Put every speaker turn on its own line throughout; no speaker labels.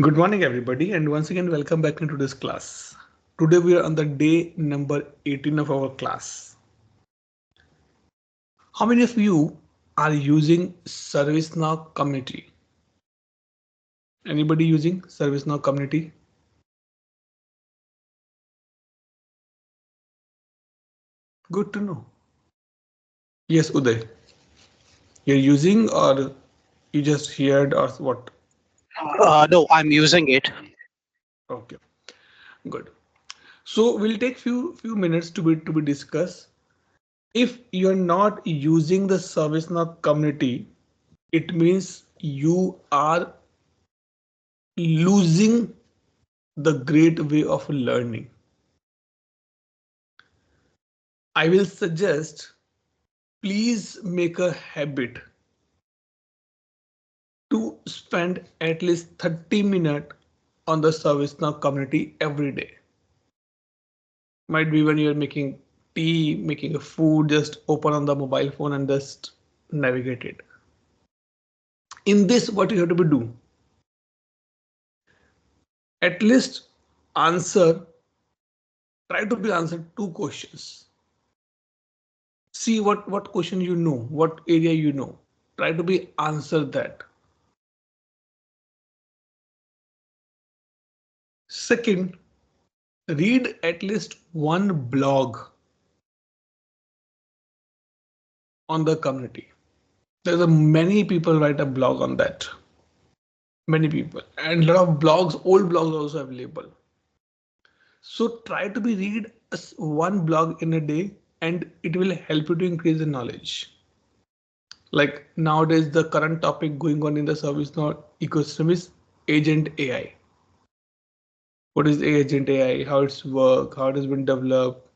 Good morning, everybody, and once again, welcome back into this class. Today, we are on the day number 18 of our class. How many of you are using ServiceNow community? Anybody using ServiceNow community? Good to know. Yes, Uday, you're using or you just heard or what?
No, I'm using it.
Okay, good. So we'll take few minutes to be discussed. If you're not using the ServiceNow community, it means you are losing the great way of learning. I will suggest please make a habit to spend at least 30 minutes on the ServiceNow community every day. Might be when you're making tea, making a food, just open on the mobile phone and just navigate it. In this, what you have to do, at least answer, try to be answered two questions. See what question you know, what area you know. Try to be answer that. Second, read at least one blog on the community. There's a many people write a blog on that. Many people and a lot of blogs, old blogs also available. So try to be read one blog in a day and it will help you to increase the knowledge. Like nowadays, the current topic going on in the ServiceNow ecosystem is agent AI. What is agent AI? How it's work? How it has been developed?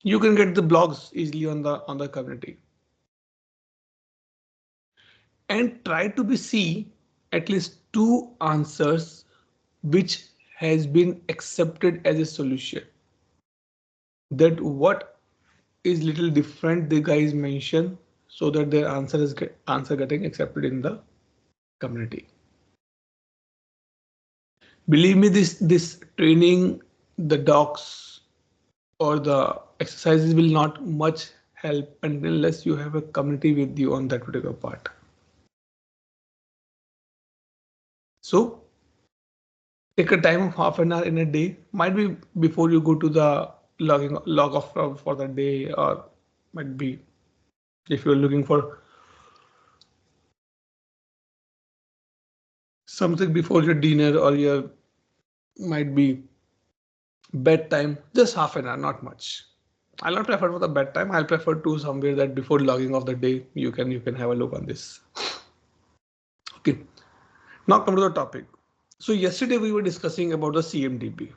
You can get the blogs easily on the community. And try to be see at least two answers which has been accepted as a solution. That what is little different the guys mention so that their answer getting accepted in the community. Believe me, this training, the docs or the exercises will not much help unless you have a community with you on that particular part. So take a time of half an hour in a day, might be before you go to the log off for the day, or might be if you're looking for something before your dinner or your might be bedtime, just half an hour, not much. I'll not prefer for the bedtime. I'll prefer to somewhere that before logging off the day, you can have a look on this. Okay, now come to the topic. So yesterday we were discussing about the CMDB.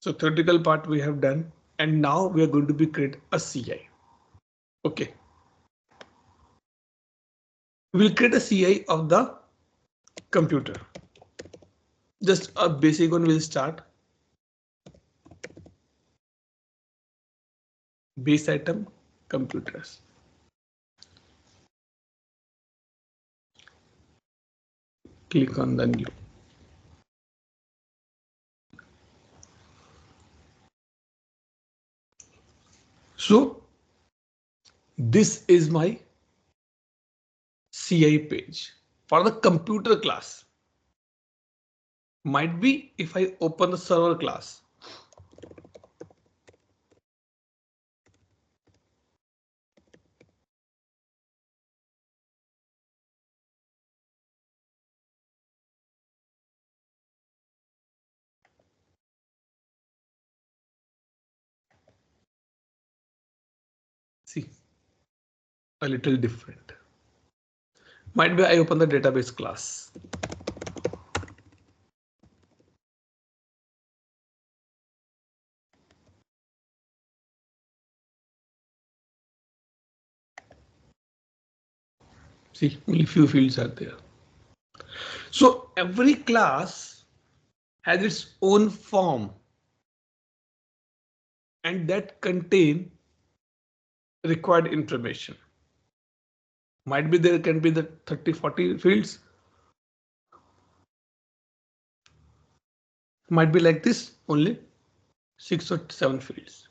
So theoretical part we have done, and now we are going to be create a CI. Okay, we'll create a CI of the computer. Just a basic one will start. Base item computers. Click on the new. So this is my CI page for the computer class. Might be if I open the server class. See, a little different. Might be I open the database class. See, only few fields are there. So every class has its own form and that contain required information. Might be there can be the 30-40 fields. Might be like this, only 6 or 7 fields.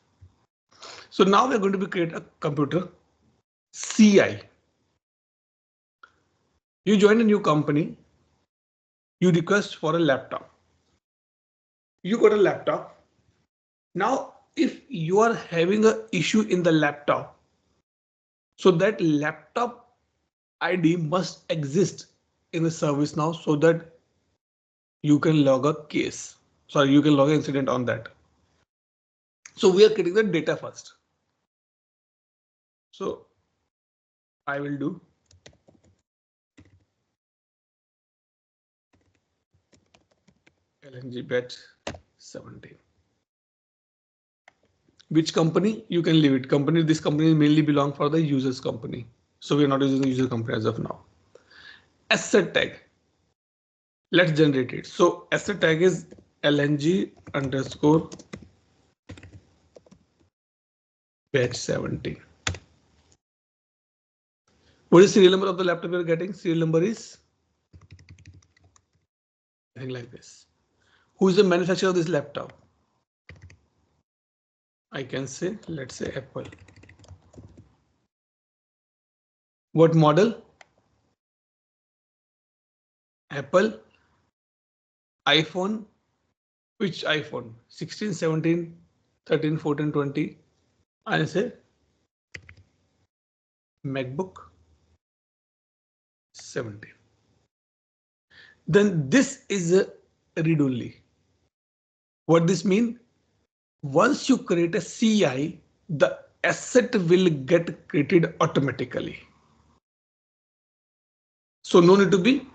So now we're going to create a computer CI. You join a new company, you request for a laptop. You got a laptop. Now, if you are having an issue in the laptop, so that laptop ID must exist in the service now so that you can log a case. Sorry, you can log an incident on that. So we are creating the data first. So I will do LNG batch 17. Which company? You can leave it. Company, this company mainly belong for the users company. So we are not using the user company as of now. Asset tag. Let's generate it. So asset tag is LNG underscore batch 17. What is serial number of the laptop you're getting? Serial number is something like this. Who is the manufacturer of this laptop? I can say, let's say Apple. What model? Apple. iPhone. Which iPhone? 16, 17, 13, 14, 20. I say MacBook 17. Then this is a read only. What this mean? Once you create a CI, the asset will get created automatically. So no need to be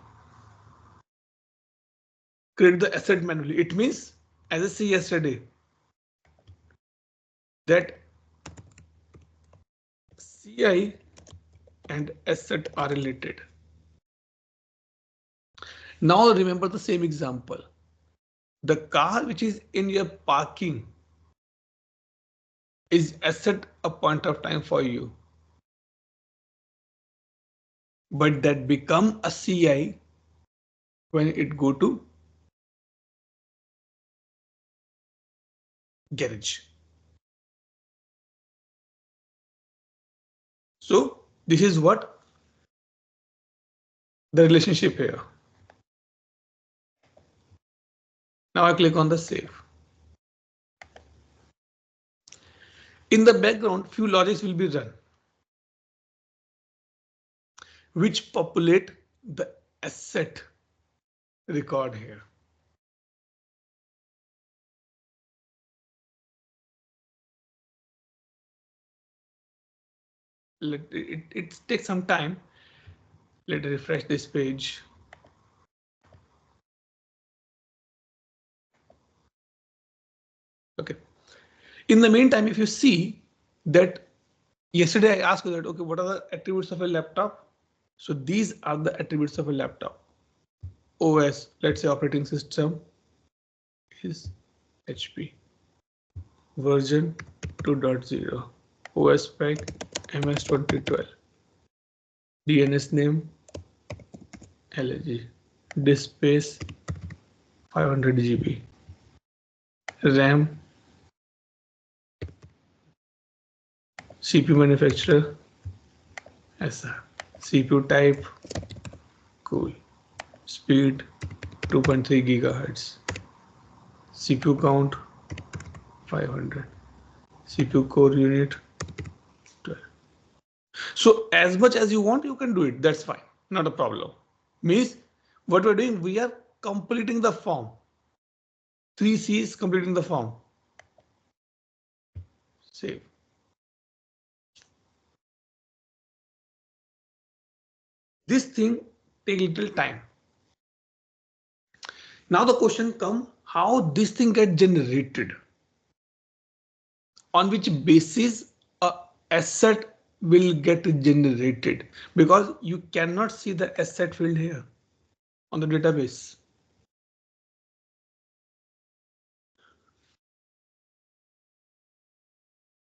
create the asset manually. It means, as I said yesterday, that CI and asset are related. Now remember the same example. The car which is in your parking is asset a point of time for you, but that become a CI when it go to garage. So this is what the relationship here. Now I click on the save. In the background, few logics will be run, which populate the asset record here. It takes some time. Let me refresh this page. Okay. In the meantime, if you see that yesterday I asked you that, okay, what are the attributes of a laptop? So these are the attributes of a laptop. OS, let's say operating system is HP. Version 2.0. OS spec MS 2012. DNS name LG. Disk space 500 GB. RAM. CPU manufacturer SR. CPU type cool. Speed 2.3 GHz. CPU count 500. CPU core unit 12. So as much as you want, you can do it. That's fine. Not a problem. Means what we're doing, we are completing the form. 3C is completing the form. Save. This thing take little time. Now the question come, how this thing get generated? On which basis a asset will get generated? Because you cannot see the asset field here on the database.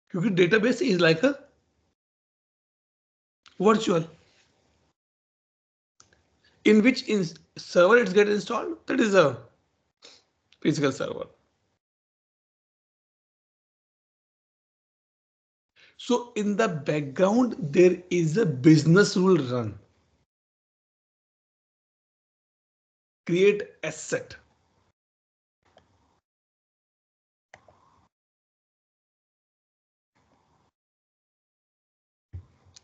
Because database is like a virtual, in which server it's get installed. That is a physical server. So in the background, there is a business rule run. Create asset.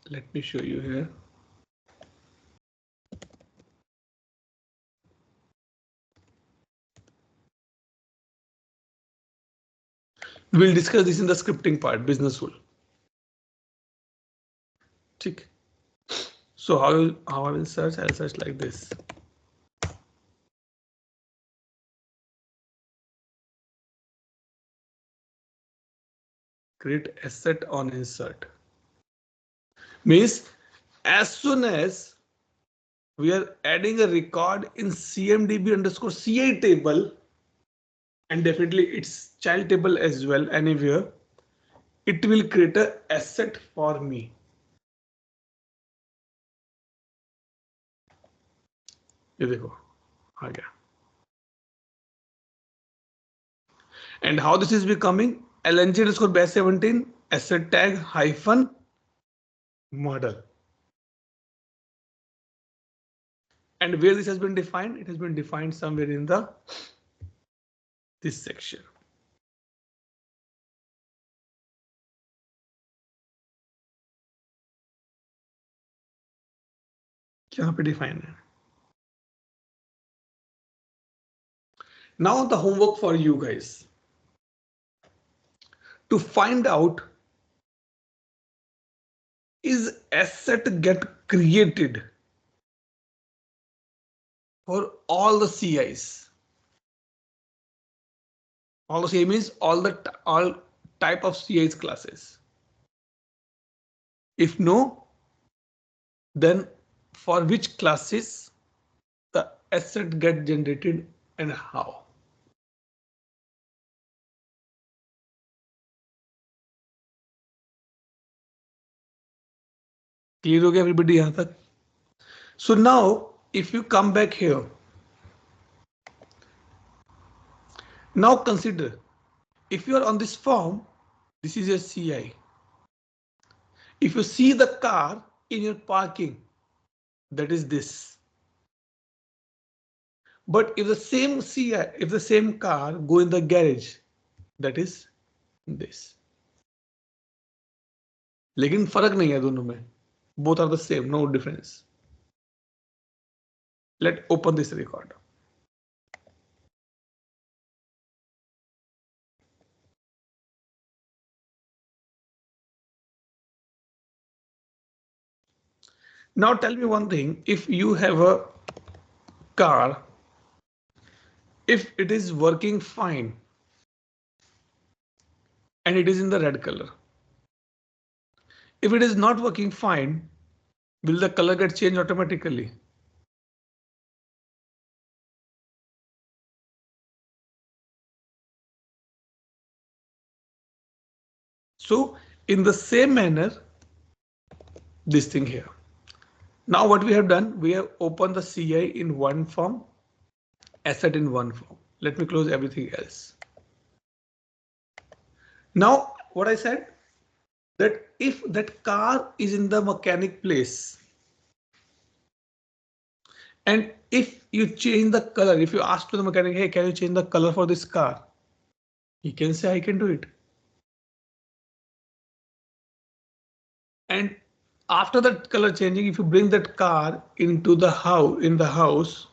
Let me show you here. We'll discuss this in the scripting part, business rule. Tick. So how I will search? I'll search like this. Create asset on insert. Means as soon as we are adding a record in CMDB underscore CI table, and definitely its child table as well, anywhere, it will create a asset for me. ये देखो आ गया. And how this is becoming? LNG underscore batch17 asset tag hyphen model. And where this has been defined? It has been defined somewhere in the this section. यहाँ पे define है. Now the homework for you guys to find out, is asset get created for all the CIs? All the CI means all type of CIs classes. If no, then for which classes the asset get generated and how? Clear हो गया everybody यहाँ तक? So now if you come back here, now consider if you are on this form, this is your CI. If you see the car in your parking, that is this. But if the same CI, if the same car go in the garage, that is this. लेकिन फर्क नहीं है दोनों में. Both are the same, no difference. Let's open this record. Now tell me one thing, if you have a car, if it is working fine and it is in the red color, if it is not working fine, will the color get changed automatically? So in the same manner, this thing here. Now what we have done, we have opened the CI in one form, asset in one form. Let me close everything else. Now what I said, that if that car is in the mechanic place, and if you change the color, if you ask to the mechanic, hey, can you change the color for this car? He can say, I can do it. And after that color changing, if you bring that car into the house,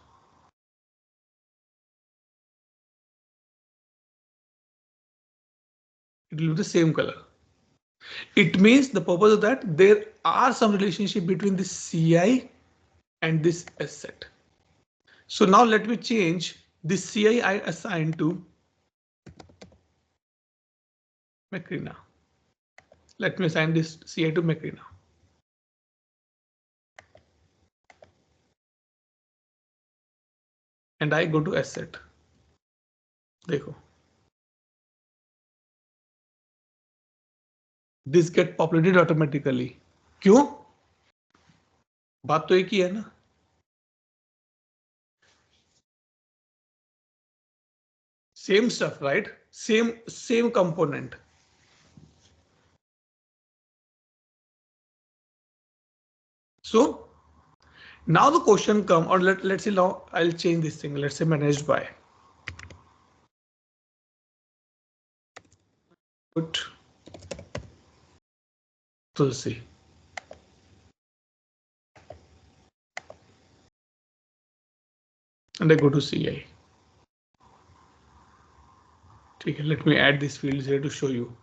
it will be the same color. It means the purpose of that, there are some relationship between this CI and this asset. So now let me change this CI I assign to Macrina. Let me assign this CI to Macrina. And I go to asset. देखो. This get populated automatically. क्यों? बात तो एक ही है ना. Same stuff, right? Same component. So now the question come, or let's say now I'll change this thing. Let's say managed by. Put Tulsi. And I go to CI. Okay, let me add these fields here to show you.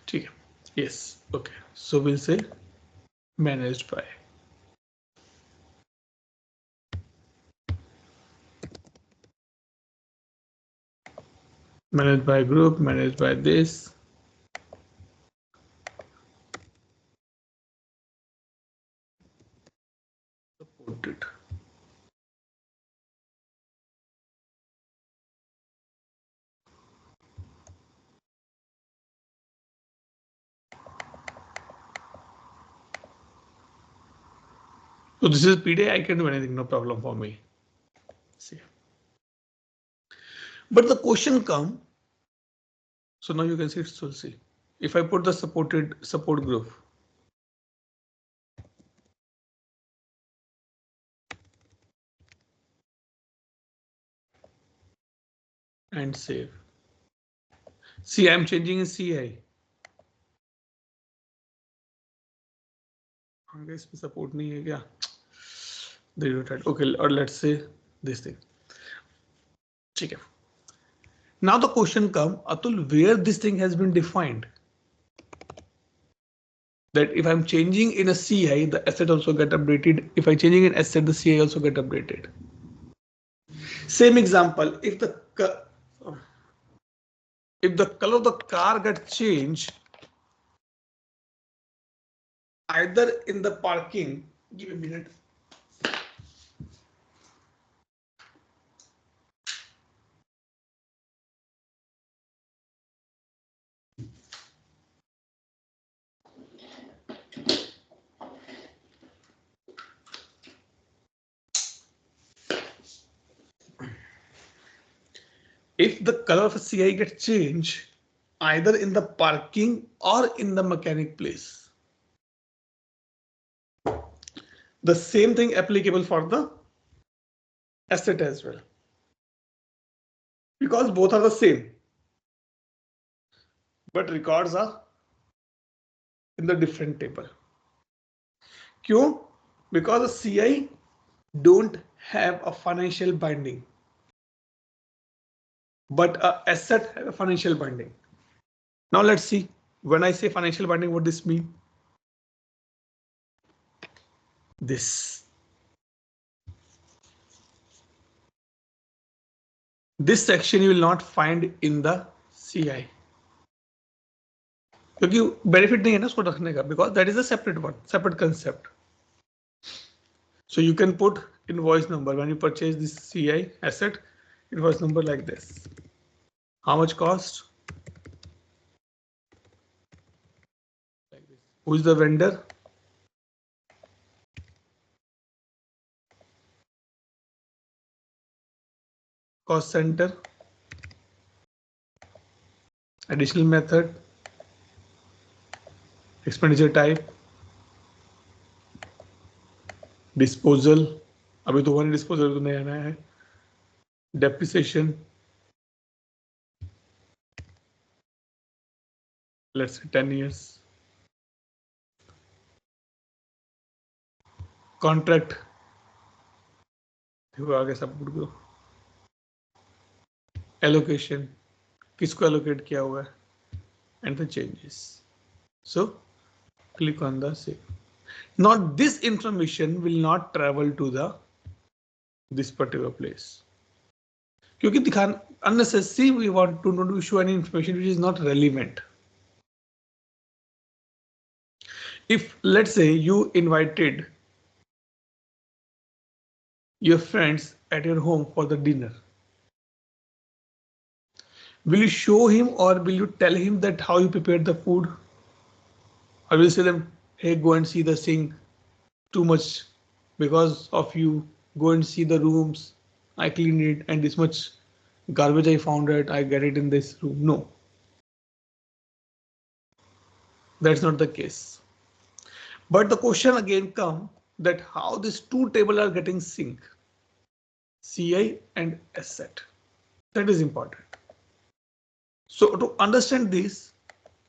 Okay. Yes. Okay. So we'll say managed by. Managed by group, managed by this. Supported. So this is PD. I can do anything, no problem for me. See. But the question come. So now you can see it's Tulsi. If I put the supported support group. And save. See, I'm changing in CI. इसमें support नहीं है क्या? Okay, or let's say this thing. Okay. Now the question come, Atul, where this thing has been defined. That if I'm changing in a CI, the asset also get updated. If I'm changing in asset, the CI also get updated. Same example, if the color of the car gets changed, either in the parking, give a minute. If the color of a CI gets changed, either in the parking or in the mechanic place. The same thing applicable for the asset as well. Because both are the same. But records are in the different table. Kyun? Because the CI don't have a financial binding. But a asset have a financial binding. Now let's see. When I say financial binding, what this mean? This section you will not find in the CI. क्योंकि benefit नहीं है ना उसको रखने का, because that is a separate one, separate concept. So you can put invoice number when you purchase this CI asset, invoice number like this. How much cost? Like this. Who is the vendor? Cost center. Additional method. Expenditure type. Disposal. अभी तो one disposal तो नहीं आना है. Depreciation. Let's say 10 years. Contract. देखो आगे सब कुछ करो. Allocation. किसको allocate किया हुआ है? And the changes. So click on the save. Now this information will not travel to this particular place. क्योंकि दिखान unnecessary we want to not show any information which is not relevant. If let's say you invited your friends at your home for the dinner, Will you show him or will you tell him that how you prepared the food? Or will you say them, hey, go and see the sink too much because of you. Go and see the rooms. I cleaned it and this much garbage I found it. I get it in this room. No, that's not the case. But the question again come that how these two tables are getting sync, CI and asset. That is important. So to understand this,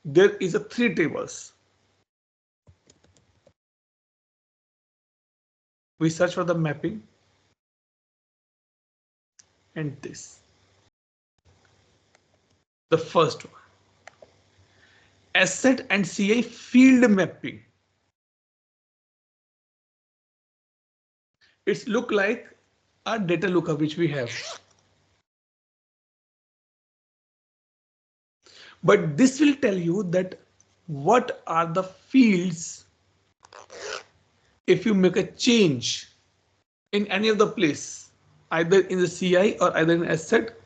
there is a three tables. We search for the mapping and this. The first one, asset and CI field mapping. It's look like a data lookup which we have. But this will tell you that what are the fields if you make a change in any of the place, either in the CI or either in asset,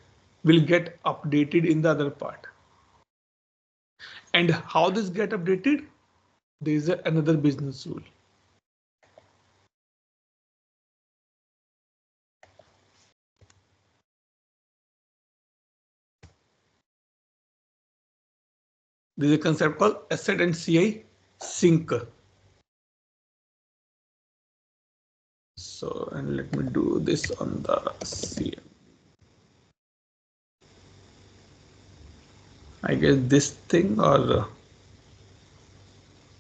will get updated in the other part. And how this get updated? There is another business rule. There is a concept called asset and CI sync. So, and let me do this on the CI. I guess this thing or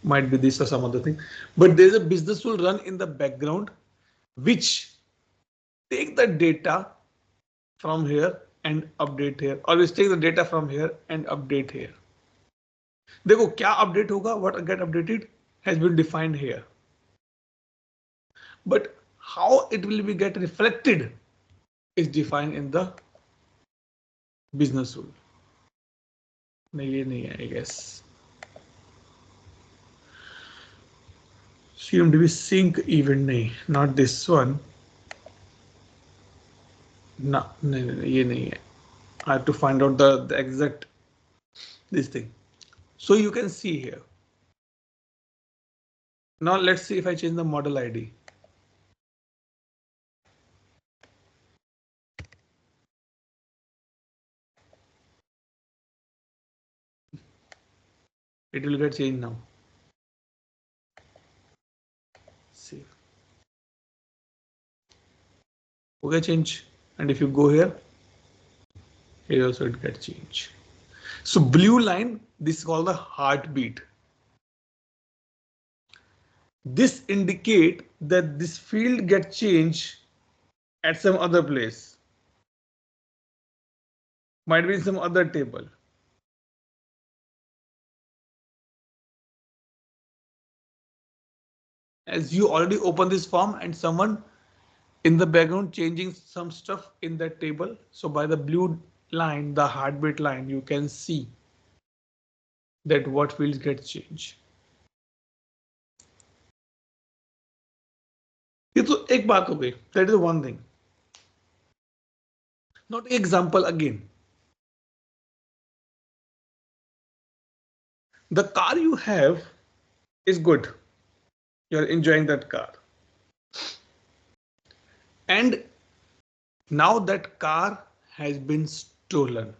might be this or some other thing, but there's a business rule run in the background which take the data from here and update here, or we take the data from here and update here. देखो क्या update होगा, what get updated has been defined here, but how it will be get reflected is defined in the business rule. नहीं ये नहीं है I guess. CMDB sync event नहीं, not this one. No, नहीं ये नहीं है. I have to find out the exact this thing. So you can see here. Now let's see if I change the model ID. It will get changed now. See. Okay, change. And if you go here, here also it gets changed. So blue line, this is called the heartbeat. This indicate that this field get changed at some other place. Might be in some other table. As you already open this form and someone in the background changing some stuff in that table. So by the blue line, the heartbeat line, you can see that what fields get changed. ये तो एक बात हो गई. That is one thing. Not example again. The car you have is good. You're enjoying that car. And now that car has been stolen.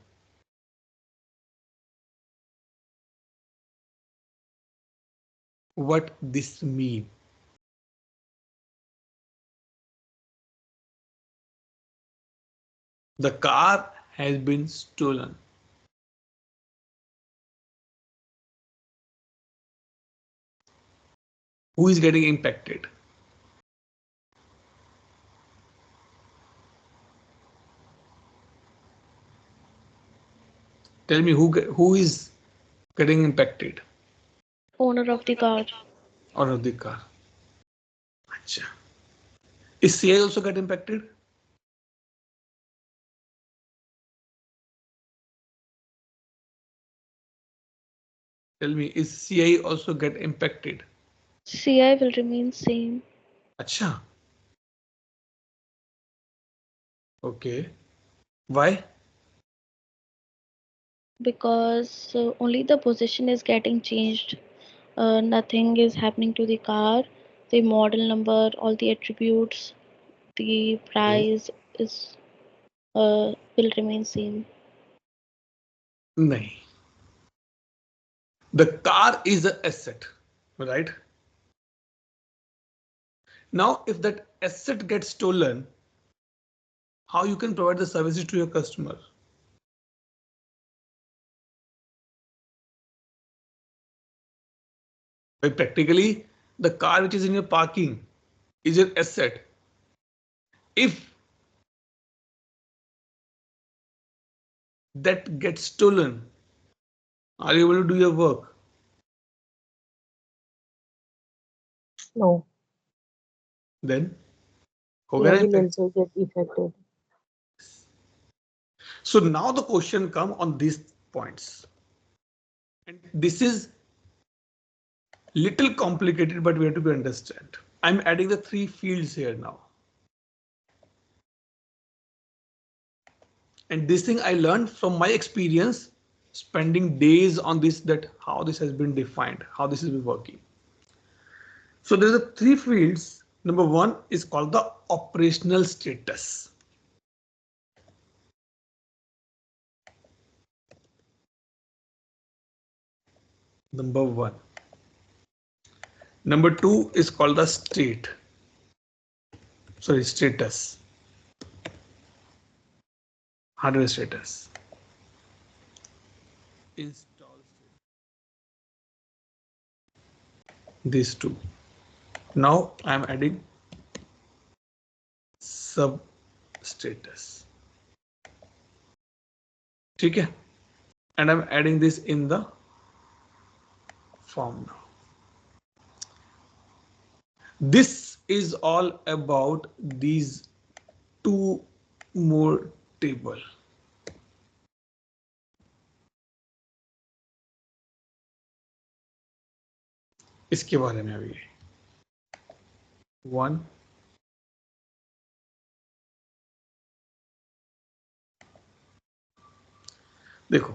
What this mean? The car has been stolen. Who is getting impacted? Tell me who is getting impacted?
Owner of the car.
Owner of the car. Achha. Is CI also get impacted? Tell me, is CI also get impacted?
CI will remain same.
Achha. Okay. Why?
because only the position is getting changed. Nothing is happening to the car. The model number, all the attributes, the price is will remain same.
नहीं. The car is an asset, right? Now, if that asset gets stolen, how you can provide the services to your customer? But practically, the car which is in your parking is your asset. If that gets stolen, are you able to do your work?
No,
Then,
CI will also get affected.
So now the question come on these points. And this is little complicated, but we have to be understand. I'm adding the 3 fields here now. And this thing I learned from my experience, spending days on this, that how this has been defined, how this is working. So there's a 3 fields. Number 1 is called the operational status. Number 1. Number 2 is called the status. Hardware status. Install these 2. Now I'm adding sub status. Okay, and I'm adding this in the form now. This is all about these 2 more table. इसके बारे में अभी 1 देखो.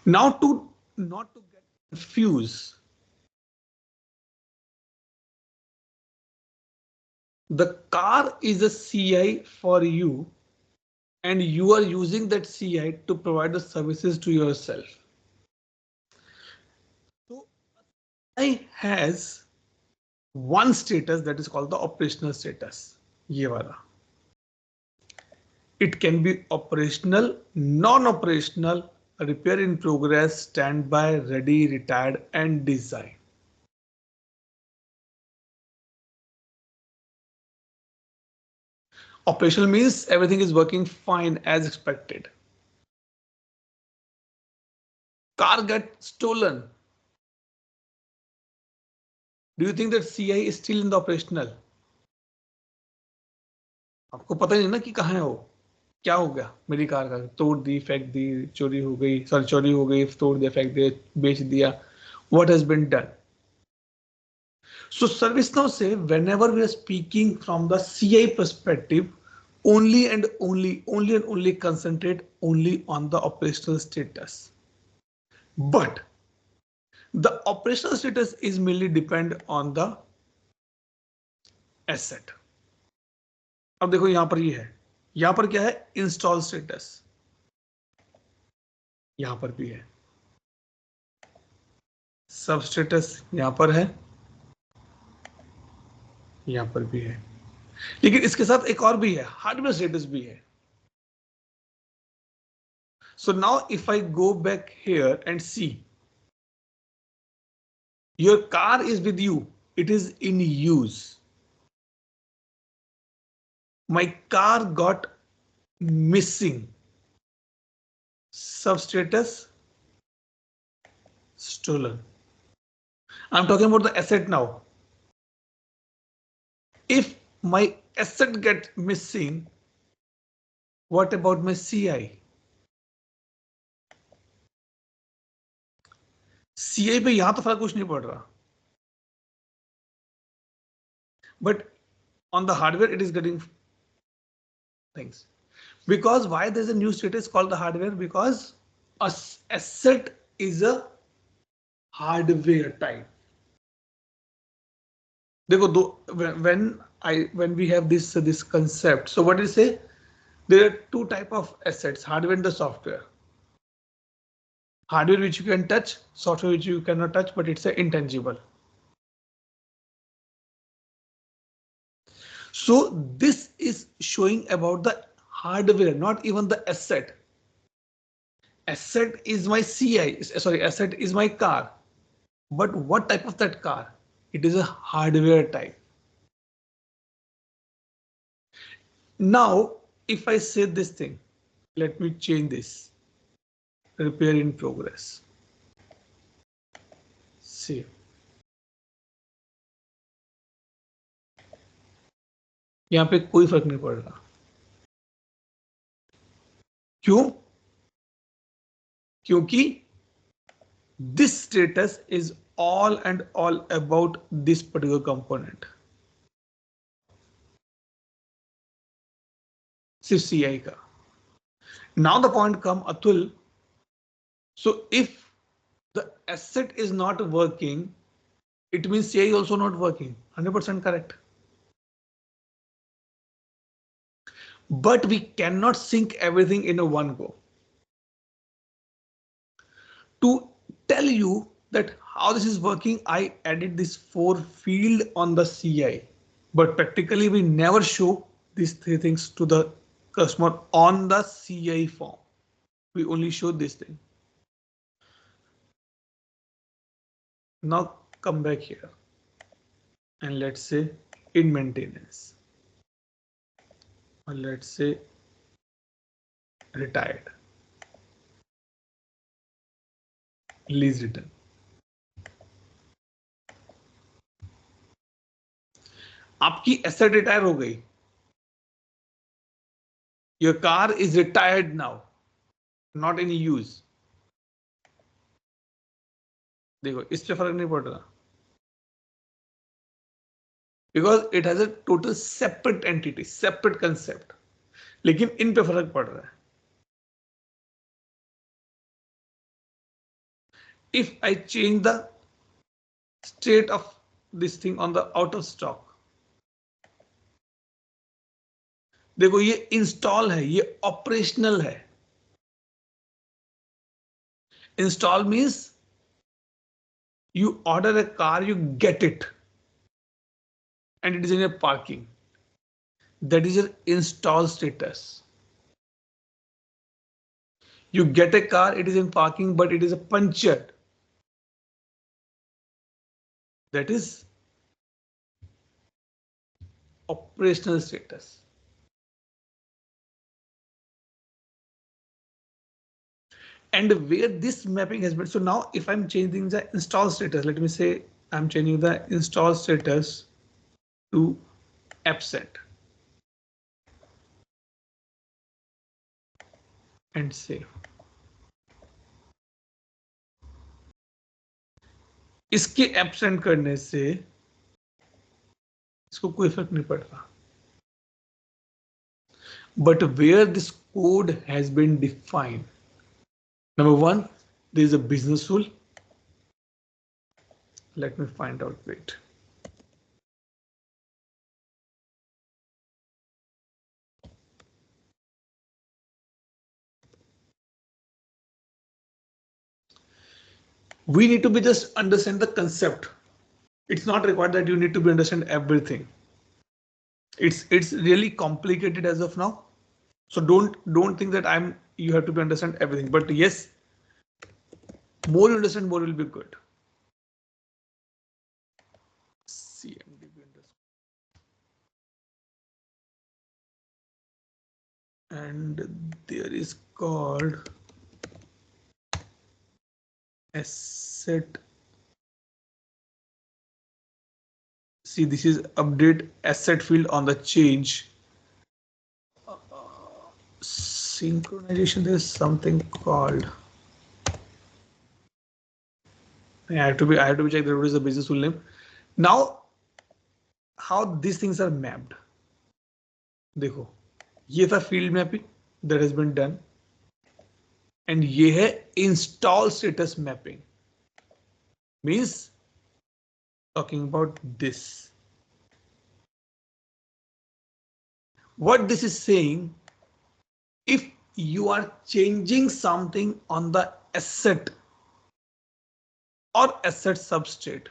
Now to not to get confused, the car is a CI for you and you are using that CI to provide the services to yourself. So CI has one status that is called the operational status. ये वाला. It can be operational, non-operational, repair in progress, standby, ready, retired, and design. Operational means everything is working fine as expected. Car gets stolen. Do you think that CI is still in the operational? आपको पता नहीं ना कि कहाँ है वो, क्या हो गया मेरी कार का, तोड़ दी, फेंक दी, चोरी हो गई, सॉरी चोरी हो गई, तोड़ दिया, फेंक दिया, बेच दिया. What has been done? So ServiceNow say whenever we are speaking from the CI perspective, only and only concentrate only on the operational status. But the operational status is mainly depend on the asset. अब देखो यहां पर ये है, यहां पर क्या है, इंस्टॉल स्टेटस, यहां पर भी है, सब स्टेटस यहां पर है, यहां पर भी है, लेकिन इसके साथ एक और भी है, हार्डवेयर स्टेटस भी है. So now if I go back here and see, your car is with you, it is in use. My car got missing. Substatus stolen. I'm talking about the asset now. If my asset gets missing, what about my CI? CI पे यहां तो फर्क कुछ नहीं पड़ रहा. But on the hardware, it is getting things. Because why there's a new status called the hardware? Because a asset is a hardware type. When we have this concept, so what do you say? There are two type of assets: hardware and the software. Hardware which you can touch, software which you cannot touch, but it's a intangible. So this is showing about the hardware, not even the asset. Asset is my CI, sorry, asset is my car. But what type of that car? It is a hardware type. Now, if I say this thing, let me change this. Repair in progress. Save. यहाँ पे कोई फर्क नहीं पड़ रहा. क्यों? क्योंकि this status is all and all about this particular component. सिर्फ CI का. Now the point come, Atul. So if the asset is not working, it means CI also not working. 100% correct. But we cannot sync everything in a one go. To tell you that how this is working, I added this 4 field on the CI, but practically we never show these 3 things to the customer on the CI form. We only show this thing. Now come back here and let's say in maintenance, or let's say retired, lease return. आपकी asset retire हो गई. Your car is retired now, not in use. देखो इस पे फर्क नहीं पड़ रहा. Because it has a total separate entity, separate concept. लेकिन इन पे फर्क पड़ रहा है. If I change the state of this thing on the out of stock, देखो ये इंस्टॉल है, ये ऑपरेशनल है. Install means you order a car, you get it, and it is in a parking. That is your install status. You get a car, it is in parking, but it is a punctured. That is operational status. And where this mapping has been, so now if I'm changing the install status, let me say I'm changing the install status to AppSet and save. इसके absent करने से इसको कोई फर्क नहीं पड़ रहा. But where this code has been defined, number 1, there is a business rule. Let me find out. Wait. We need to be just understand the concept. It's not required that you need to be understand everything. It's really complicated as of now. So don't think that you have to be understand everything. But yes, more you understand, more will be good. CMDB and there is called asset. See, this is update asset field on the change. Synchronization, there's something called. I have to be check that what is the business tool name. Now, how these things are mapped. देखो, ये था field mapping. that has been done. And ये है install status mapping, means talking about this. What this is saying, if you are changing something on the asset or asset substrate,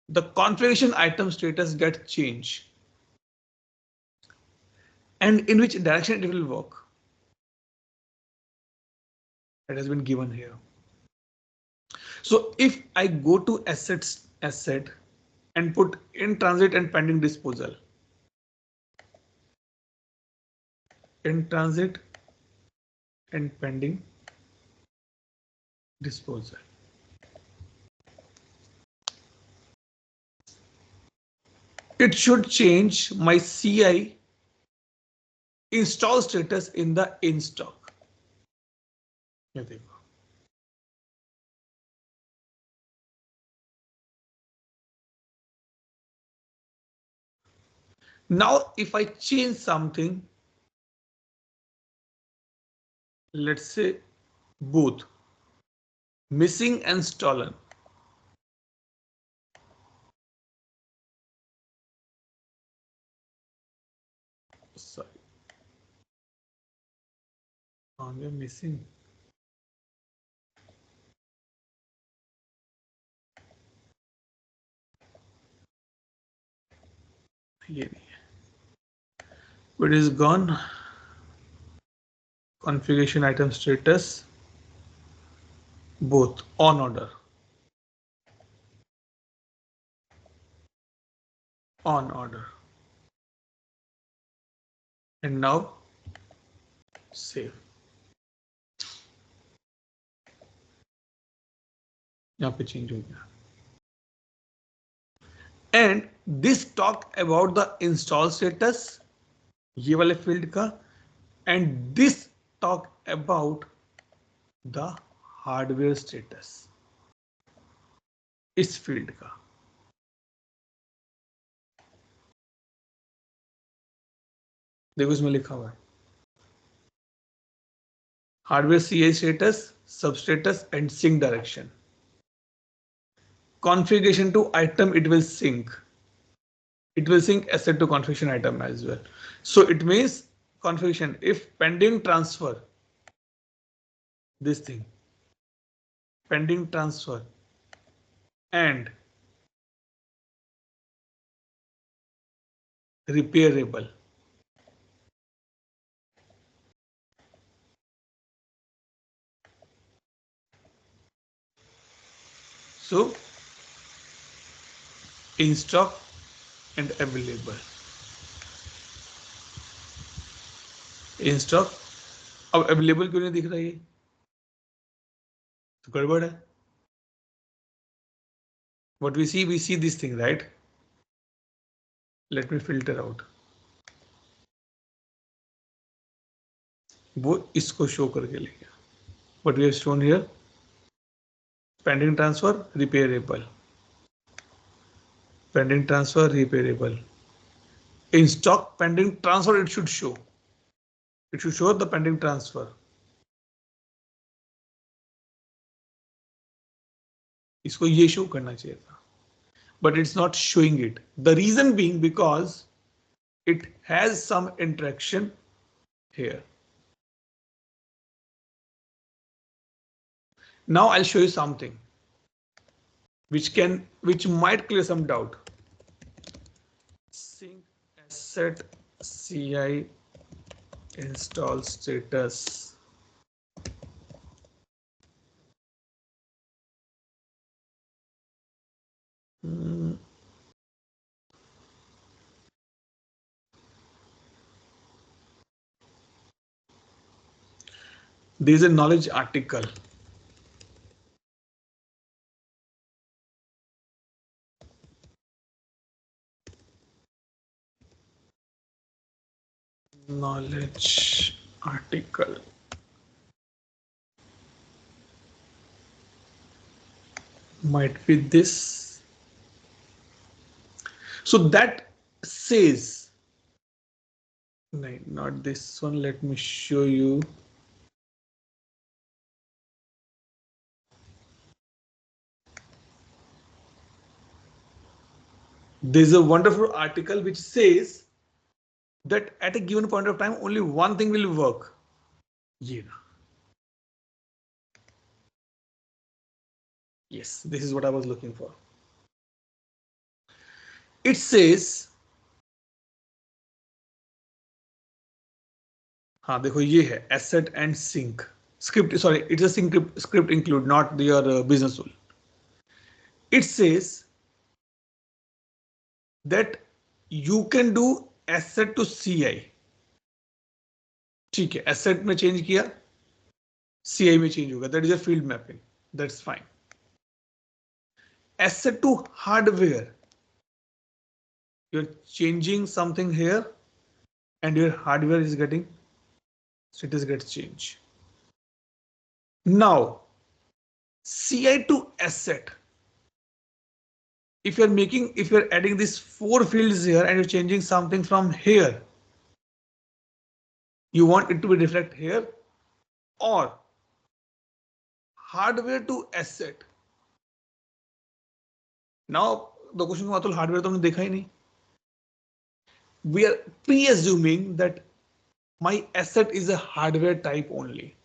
the configuration item status gets changed. And in which direction it will work, that has been given here. So if I go to asset and put in transit and pending disposal, in transit and pending disposal, it should change my CI install status in the in stock. Now if I change something, let's say both missing and stolen, sorry, we are missing. But it is gone. Configuration item status, both on order. On order. And now save. यहाँ पे change हो गया. And this talk about the install status, ये वाले field का, and this talk about the hardware status, इस field का. देखो इसमें लिखा हुआ है hardware CI status, substatus and sync direction. Configuration to item, it will sync. It will sync asset to configuration item as well. So it means configuration, if pending transfer, this thing, pending transfer and repairable. So in stock and available. In stock, अब available क्यों नहीं दिख रहा है? तो गड़बड़ है. What we see this thing, right? Let me filter out. वो इसको show करके ले गया. What we have shown here, pending transfer, repairable. Pending transfer, repairable. In stock, pending transfer, it should show. It should show the pending transfer. इसको ये show करना चाहिए था. But it's not showing it. The reason being because it has some interaction here. Now I'll show you something which might clear some doubt. Sync asset CI install status. There is a knowledge article. Knowledge article. Might be this. So that says No, not this one. Let me show you. There's a wonderful article which says that at a given point of time, only one thing will work. Yeah. Yes, this is what I was looking for. It says, हाँ देखो ये है asset and sync script. Sorry, it's a sync script include, not your business rule. It says that you can do asset to CI. ठीक है, asset में change किया, CI में change होगा. That is a field mapping. That's fine. Asset to hardware. You're changing something here, and your hardware is getting status gets changed. Now, CI to asset. If you're adding these 4 fields here and you're changing something from here, you want it to be reflect here, or hardware to asset. Now the question is, Atul, hardware तो हमने देखा ही नहीं. We are pre-assuming that my asset is a hardware type only.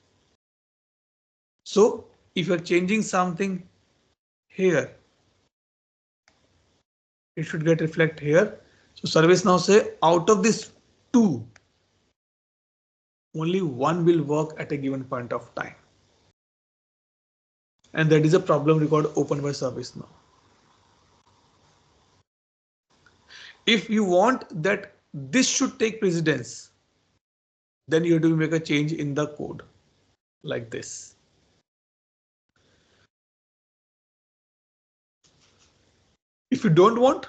So if you're changing something here, it should get reflect here. So service now say out of this 2, only one will work at a given point of time. And that is a problem record opened by service now. If you want that this should take precedence, then you have to make a change in the code like this. If you don't want,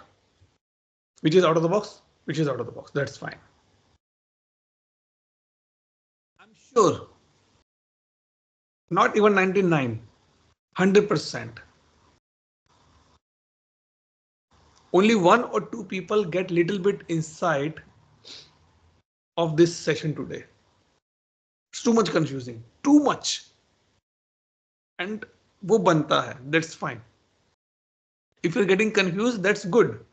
which is out of the box, that's fine. I'm sure not even 99, 100%. Only 1 or 2 people get little bit insight of this session today. It's too much confusing, too much. And वो बनता है, that's fine. If you're getting confused, that's good.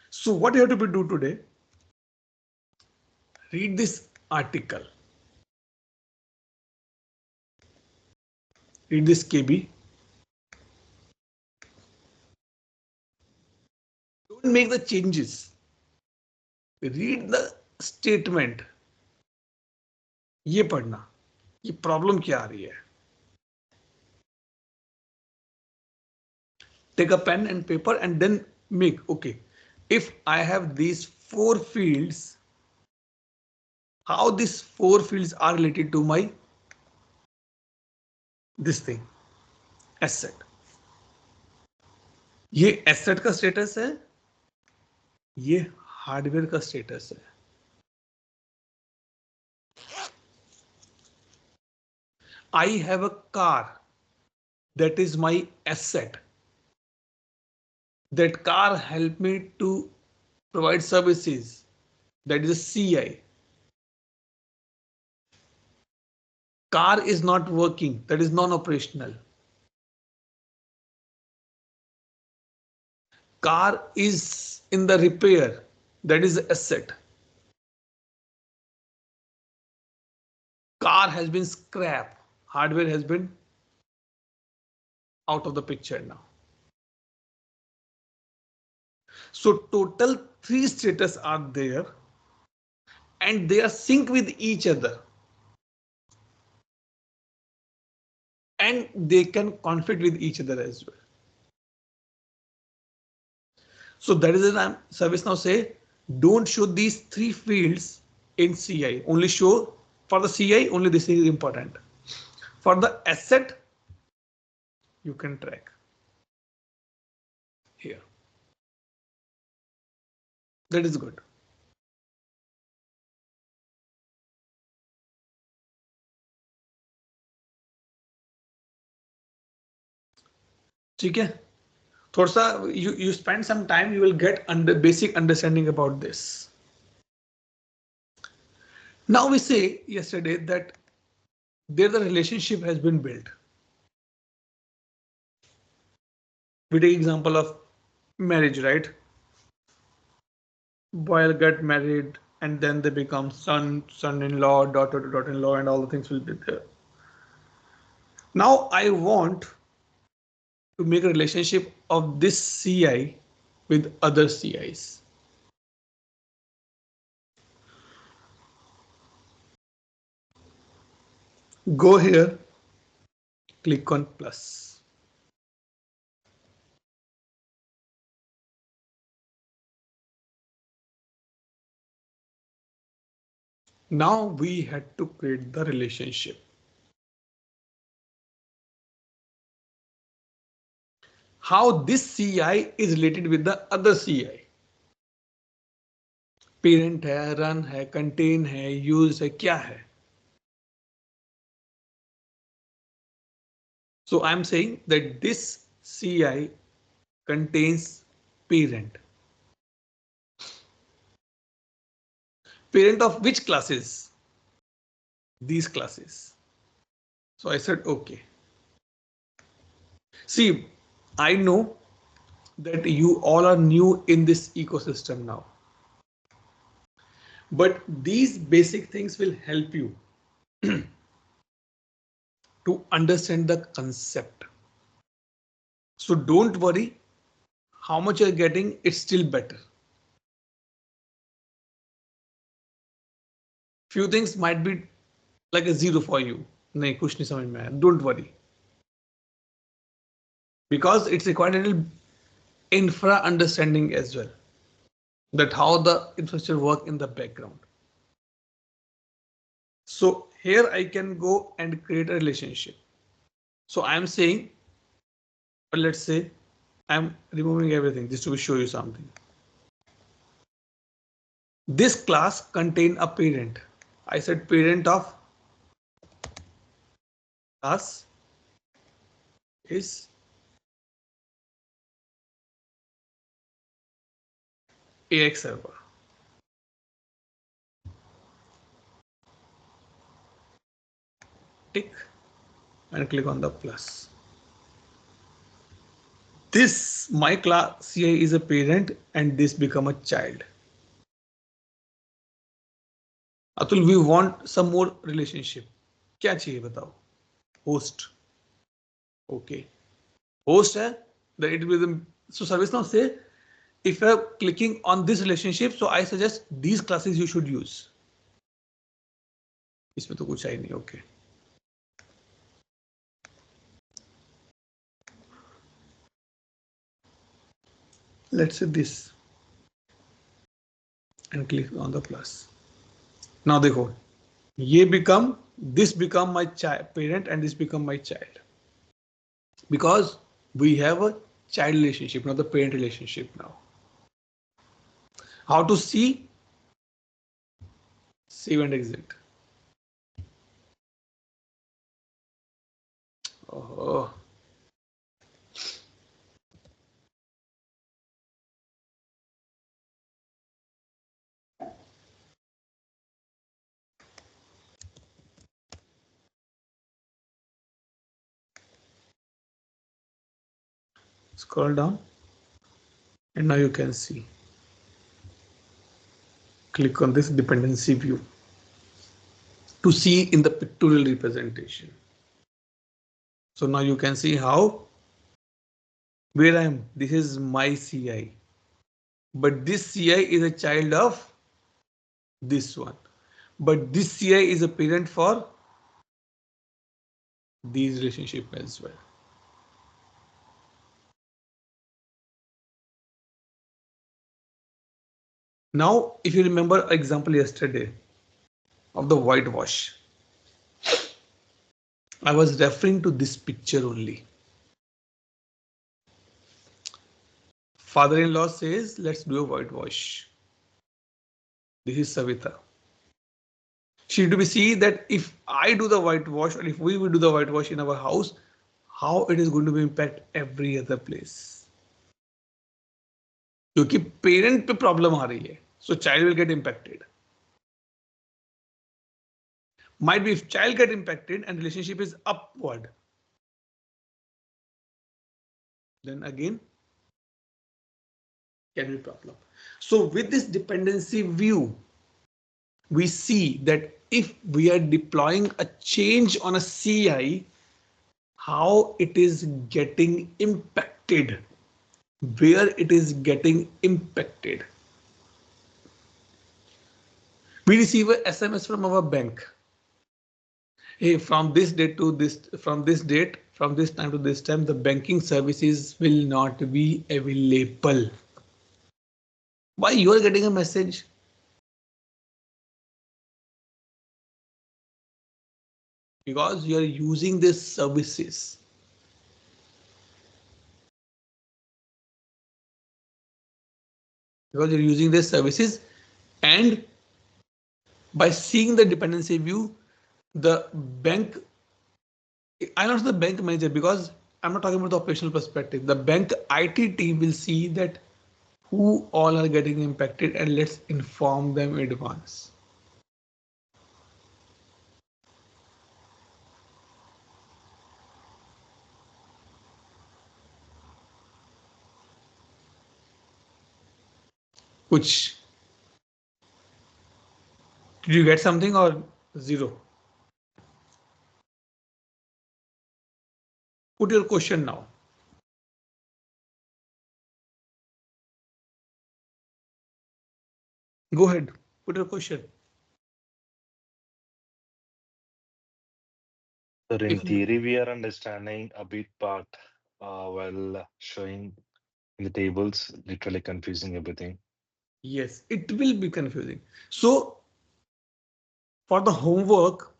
So what you have to do today, read this article, read this KB. Don't make the changes. Read the statement. ये पढ़ना, ये problem क्या आ रही है. Take a pen and paper and then make, okay, if I have these 4 fields, how these 4 fields are related to my this thing, asset. ये asset का status है, ये hardware का status है. I have a car that is my asset. That car helped me to provide services. That is a CI. Car is not working. That is non-operational. Car is in the repair. That is asset. Car has been scrapped. Hardware has been out of the picture now. So total 3 status are there and they are sync with each other. And they can conflict with each other as well. So that is the service now say, don't show these 3 fields in CI. Only show for the CI, only this is important. For the asset, you can track here. That is good. ठीक है, थोड़ा सा you spend some time, you will get basic understanding about this. Now we say yesterday that there the relationship has been built. We take example of marriage, right? Boy get married and then they become son-in-law, daughter-in-law, and all the things will be there. Now I want to make a relationship of this CI with other CIs. Go here, click on plus. Now we had to create the relationship. How this CI is related with the other CI. Parent है, run है, contain है, use है, क्या है? So I'm saying that this CI contains parent. Parent of which classes? These classes. So I said, okay. See, I know that you all are new in this ecosystem now. But these basic things will help you to understand the concept. So don't worry how much you're getting, it's still better. Few things might be like a zero for you. नहीं कुछ नहीं समझ में आया. Don't worry. Because it's required a little infra understanding as well. That how the infrastructure work in the background. So here I can go and create a relationship. So I'm saying, but let's say I'm removing everything just to show you something. This class contain a parent. I said parent of class is AX server. Tick and click on the plus. This my class CI is a parent and this become a child. Atul, we want some more relationship. क्या चाहिए बताओ? Host. Okay. Host है that it will. So ServiceNow say if you're clicking on this relationship, so I suggest these classes you should use. इसमें तो कुछ है नहीं. Okay. Let's say this and click on the plus. Now देखो ये this become my parent and this become my child because we have a child relationship, not the parent relationship now. How to see? Save and exit. Oh. Scroll down and now you can see. Click on this dependency view to see in the pictorial representation. So now you can see how where I am. This is my CI, but this CI is a child of this one, but this CI is a parent for these relationship as well. Now, if you remember example yesterday of the whitewash, I was referring to this picture only. Father-in-law says, let's do a whitewash. This is Savita. She need to be see that if I do the whitewash or if we will do the whitewash in our house, how it is going to be impact every other place. क्योंकि parent पे problem आ रही है, so child will get impacted. Might be if child get impacted and relationship is upward, then again can be problem. So with this dependency view, we see that if we are deploying a change on a CI, how it is getting impacted, where it is getting impacted. We receive a SMS from our bank. Hey, from this date to this, from this date, from this time to this time, the banking services will not be available. Why you are getting a message? Because you are using these services. Because you're using these services, and by seeing the dependency view, the bank, I'm not the bank manager because I'm not talking about the operational perspective. The bank IT team will see that who all are getting impacted and let's inform them in advance. Which, did you get something or zero? Put your question now. Go ahead, put your question.
So in
If
theory, we are understanding a bit part while showing in the tables, literally confusing everything.
yes, it will be confusing. So for the homework,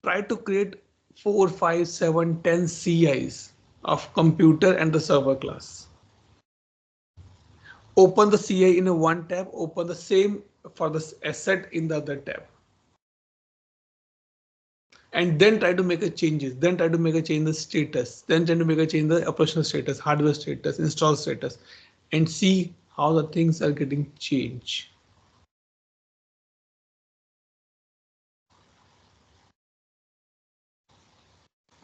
try to create 4, 5, 7, 10 CIs of computer and the server class. Open the CI in a one tab, open the same for the asset in the other tab. And then try to make a changes, then try to make a change the status, then try to make a change the operational status, hardware status, install status, and see how the things are getting changed.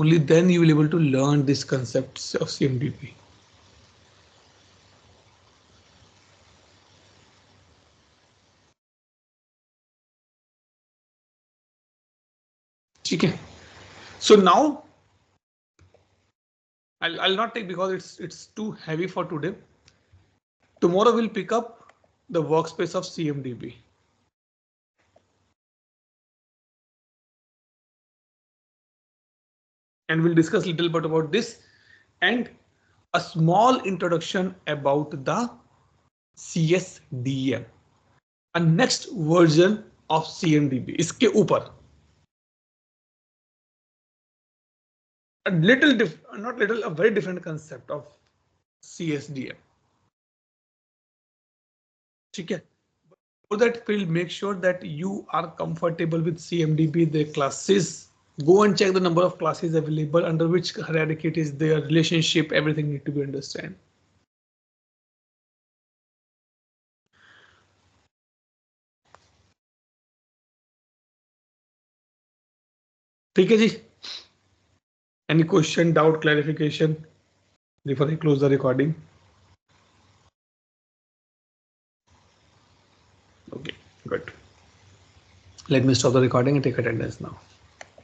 Only then you will be able to learn these concepts of CMDP. Okay. So now I'll not take because it's too heavy for today. Tomorrow we'll pick up the workspace of CMDB. And we'll discuss a little bit about this and a small introduction about the CSDM, a next version of CMDB. इसके ऊपर a little not little, a very different concept of CSDM. ठीक है. So that we'll make sure that you are comfortable with CMDB, the classes. Go and check the number of classes available, under which hierarchy it is, their relationship, everything need to be understood. ठीक है जी. Any question, doubt, clarification before I close the recording? Okay, good. Let me stop the recording and take attendance now.